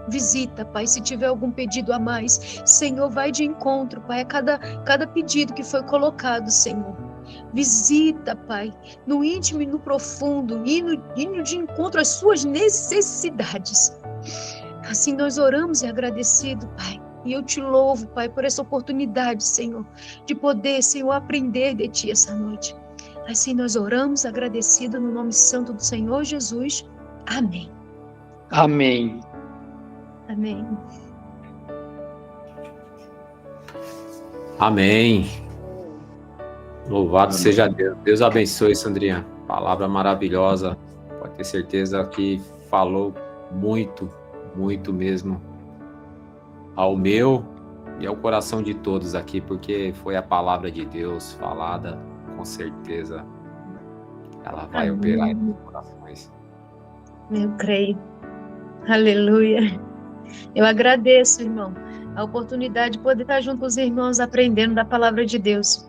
Visita, Pai, se tiver algum pedido a mais. Senhor, vai de encontro, Pai, a cada pedido que foi colocado, Senhor. Visita, Pai, no íntimo e no profundo, indo de encontro às suas necessidades. Assim nós oramos e agradecido, Pai. E eu te louvo, Pai, por essa oportunidade, Senhor, de poder, Senhor, aprender de Ti essa noite. Assim nós oramos, agradecido no nome santo do Senhor Jesus. Amém. Amém. Amém. Amém. Louvado Amém. seja Deus. Deus abençoe, Sandrinha. Palavra maravilhosa. Pode ter certeza que falou muito, muito mesmo ao meu e ao coração de todos aqui, porque foi a palavra de Deus falada, com certeza ela vai Amém. operar em nossos corações. Eu creio. Aleluia. Eu agradeço, irmão, a oportunidade de poder estar junto com os irmãos aprendendo da palavra de Deus.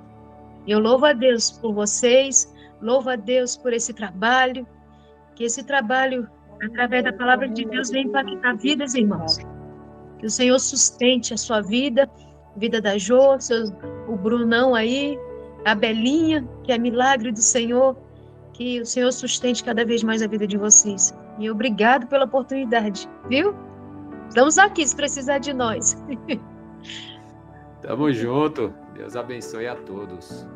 Eu louvo a Deus por vocês, louvo a Deus por esse trabalho, que esse trabalho, através da palavra de Deus, venha impactar vidas, irmãos. Que o Senhor sustente a sua vida, a vida da Jô, o Brunão aí, a Belinha, que é milagre do Senhor, que o Senhor sustente cada vez mais a vida de vocês. E obrigado pela oportunidade, viu? Estamos aqui se precisar de nós. Tamo junto. Deus abençoe a todos.